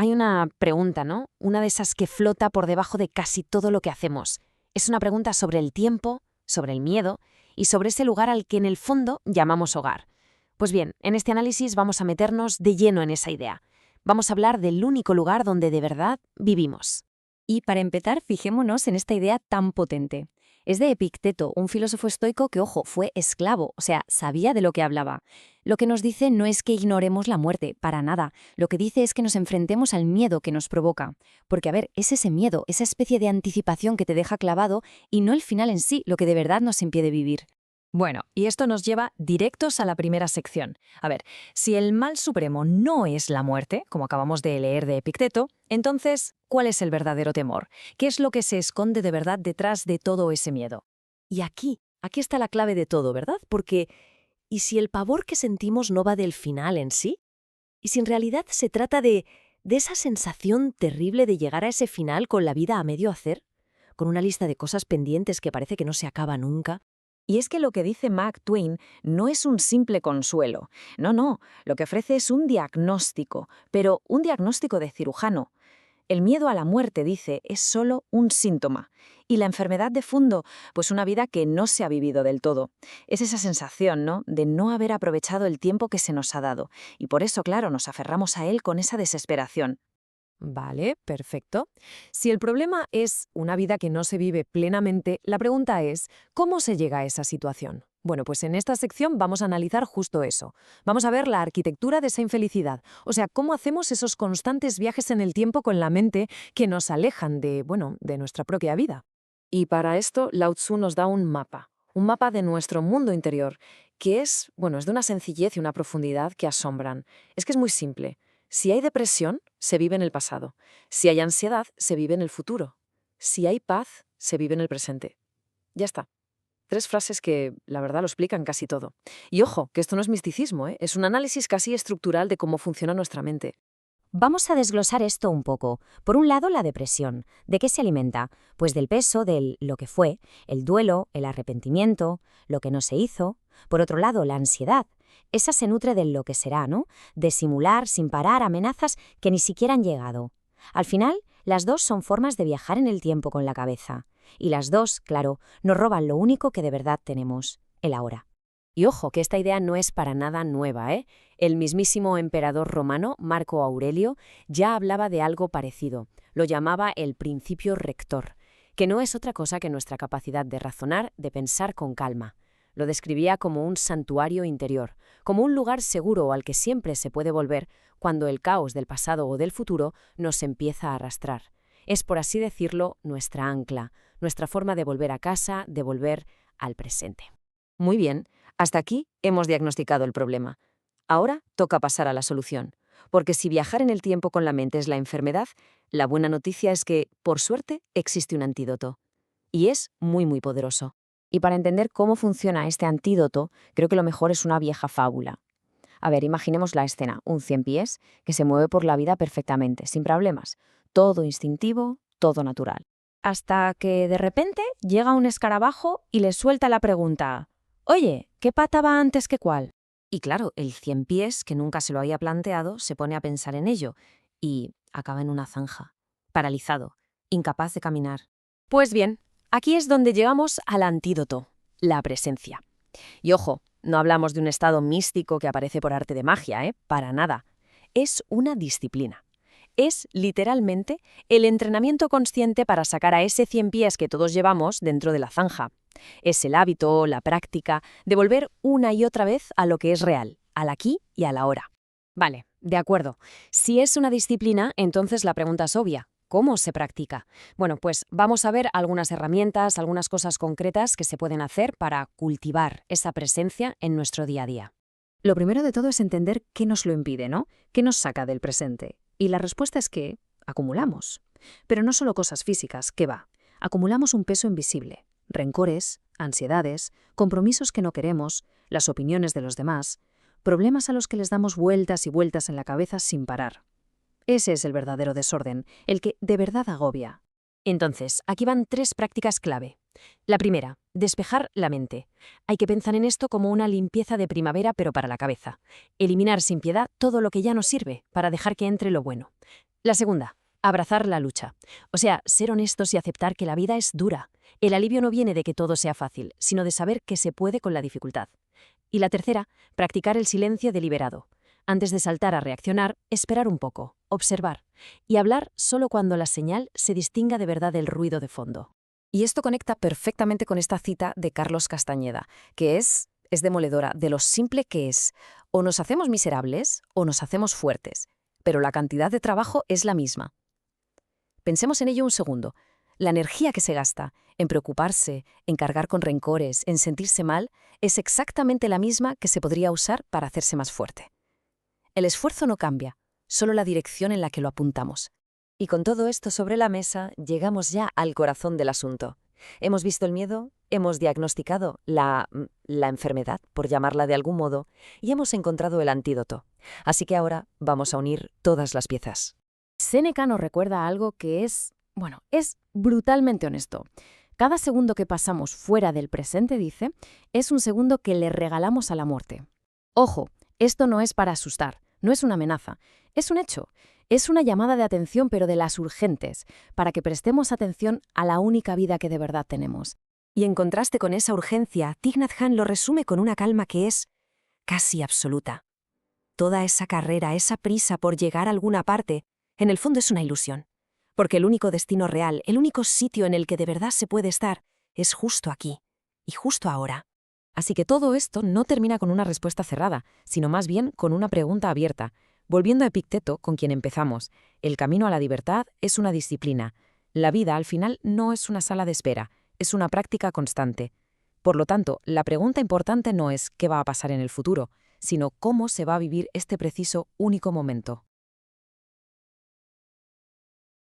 hay una pregunta, ¿no? Una de esas que flota por debajo de casi todo lo que hacemos. Es una pregunta sobre el tiempo, sobre el miedo y sobre ese lugar al que en el fondo llamamos hogar. Pues bien, en este análisis vamos a meternos de lleno en esa idea. Vamos a hablar del único lugar donde de verdad vivimos. Y para empezar, fijémonos en esta idea tan potente. Es de Epicteto, un filósofo estoico que, ojo, fue esclavo, o sea, sabía de lo que hablaba. Lo que nos dice no es que ignoremos la muerte, para nada. Lo que dice es que nos enfrentemos al miedo que nos provoca. Porque, a ver, es ese miedo, esa especie de anticipación que te deja clavado y no el final en sí, lo que de verdad nos impide vivir. Bueno, y esto nos lleva directos a la primera sección. A ver, si el mal supremo no es la muerte, como acabamos de leer de Epicteto, entonces, ¿cuál es el verdadero temor? ¿Qué es lo que se esconde de verdad detrás de todo ese miedo? Y aquí está la clave de todo, ¿verdad? Porque, ¿y si el pavor que sentimos no va del final en sí? ¿Y si en realidad se trata de esa sensación terrible de llegar a ese final con la vida a medio hacer? Con una lista de cosas pendientes que parece que no se acaba nunca. Y es que lo que dice Mark Twain no es un simple consuelo. No, lo que ofrece es un diagnóstico, pero un diagnóstico de cirujano. El miedo a la muerte, dice, es solo un síntoma. Y la enfermedad de fondo, pues una vida que no se ha vivido del todo. Es esa sensación, ¿no?, de no haber aprovechado el tiempo que se nos ha dado. Y por eso, claro, nos aferramos a él con esa desesperación. Vale, perfecto. Si el problema es una vida que no se vive plenamente, la pregunta es, ¿cómo se llega a esa situación? Bueno, pues en esta sección vamos a analizar justo eso. Vamos a ver la arquitectura de esa infelicidad, o sea, cómo hacemos esos constantes viajes en el tiempo con la mente que nos alejan de nuestra propia vida. Y para esto, Lao Tzu nos da un mapa de nuestro mundo interior, que es de una sencillez y una profundidad que asombran. Es que es muy simple. Si hay depresión, se vive en el pasado. Si hay ansiedad, se vive en el futuro. Si hay paz, se vive en el presente. Ya está. 3 frases que, la verdad, lo explican casi todo. Y ojo, que esto no es misticismo, ¿eh? Es un análisis casi estructural de cómo funciona nuestra mente. Vamos a desglosar esto un poco. Por un lado, la depresión. ¿De qué se alimenta? Pues del peso, del lo que fue, el duelo, el arrepentimiento, lo que no se hizo. Por otro lado, la ansiedad. Esa se nutre del lo que será, ¿no? De simular, sin parar, amenazas que ni siquiera han llegado. Al final, las dos son formas de viajar en el tiempo con la cabeza. Y las dos, claro, nos roban lo único que de verdad tenemos, el ahora. Y ojo, que esta idea no es para nada nueva, ¿eh? El mismísimo emperador romano, Marco Aurelio, ya hablaba de algo parecido. Lo llamaba el principio rector, que no es otra cosa que nuestra capacidad de razonar, de pensar con calma. Lo describía como un santuario interior, como un lugar seguro al que siempre se puede volver cuando el caos del pasado o del futuro nos empieza a arrastrar. Es, por así decirlo, nuestra ancla, nuestra forma de volver a casa, de volver al presente. Muy bien, hasta aquí hemos diagnosticado el problema. Ahora toca pasar a la solución, porque si viajar en el tiempo con la mente es la enfermedad, la buena noticia es que, por suerte, existe un antídoto. Y es muy, muy poderoso. Y para entender cómo funciona este antídoto, creo que lo mejor es una vieja fábula. A ver, imaginemos la escena, un ciempiés que se mueve por la vida perfectamente, sin problemas, todo instintivo, todo natural. Hasta que, de repente, llega un escarabajo y le suelta la pregunta: «Oye, ¿qué pata va antes que cuál?». Y claro, el ciempiés, que nunca se lo había planteado, se pone a pensar en ello y acaba en una zanja, paralizado, incapaz de caminar. Pues bien, aquí es donde llegamos al antídoto, la presencia. Y ojo, no hablamos de un estado místico que aparece por arte de magia, ¿eh? Para nada. Es una disciplina. Es, literalmente, el entrenamiento consciente para sacar a ese ciempiés que todos llevamos dentro de la zanja. Es el hábito, la práctica, de volver una y otra vez a lo que es real, al aquí y a la ahora. Vale, de acuerdo. Si es una disciplina, entonces la pregunta es obvia. ¿Cómo se practica? Bueno, pues vamos a ver algunas herramientas, algunas cosas concretas que se pueden hacer para cultivar esa presencia en nuestro día a día. Lo primero de todo es entender qué nos lo impide, ¿no? ¿Qué nos saca del presente? Y la respuesta es que acumulamos. Pero no solo cosas físicas, ¿qué va? Acumulamos un peso invisible. Rencores, ansiedades, compromisos que no queremos, las opiniones de los demás, problemas a los que les damos vueltas y vueltas en la cabeza sin parar. Ese es el verdadero desorden, el que de verdad agobia. Entonces, aquí van 3 prácticas clave. La primera, despejar la mente. Hay que pensar en esto como una limpieza de primavera, pero para la cabeza. Eliminar sin piedad todo lo que ya no sirve, para dejar que entre lo bueno. La segunda, abrazar la lucha. O sea, ser honestos y aceptar que la vida es dura. El alivio no viene de que todo sea fácil, sino de saber que se puede con la dificultad. Y la tercera, practicar el silencio deliberado. Antes de saltar a reaccionar, esperar un poco, observar, y hablar solo cuando la señal se distinga de verdad del ruido de fondo. Y esto conecta perfectamente con esta cita de Carlos Castañeda, que es demoledora de lo simple que es. O nos hacemos miserables o nos hacemos fuertes, pero la cantidad de trabajo es la misma. Pensemos en ello un segundo. La energía que se gasta en preocuparse, en cargar con rencores, en sentirse mal, es exactamente la misma que se podría usar para hacerse más fuerte. El esfuerzo no cambia, solo la dirección en la que lo apuntamos. Y con todo esto sobre la mesa, llegamos ya al corazón del asunto. Hemos visto el miedo, hemos diagnosticado la enfermedad, por llamarla de algún modo, y hemos encontrado el antídoto. Así que ahora vamos a unir todas las piezas. Séneca nos recuerda algo que es brutalmente honesto. Cada segundo que pasamos fuera del presente, dice, es un segundo que le regalamos a la muerte. Ojo, esto no es para asustar, no es una amenaza, es un hecho. Es una llamada de atención, pero de las urgentes, para que prestemos atención a la única vida que de verdad tenemos. Y en contraste con esa urgencia, Thich Nhat Hanh lo resume con una calma que es casi absoluta. Toda esa carrera, esa prisa por llegar a alguna parte, en el fondo es una ilusión. Porque el único destino real, el único sitio en el que de verdad se puede estar, es justo aquí y justo ahora. Así que todo esto no termina con una respuesta cerrada, sino más bien con una pregunta abierta. Volviendo a Epicteto, con quien empezamos, el camino a la libertad es una disciplina. La vida, al final, no es una sala de espera, es una práctica constante. Por lo tanto, la pregunta importante no es qué va a pasar en el futuro, sino cómo se va a vivir este preciso único momento.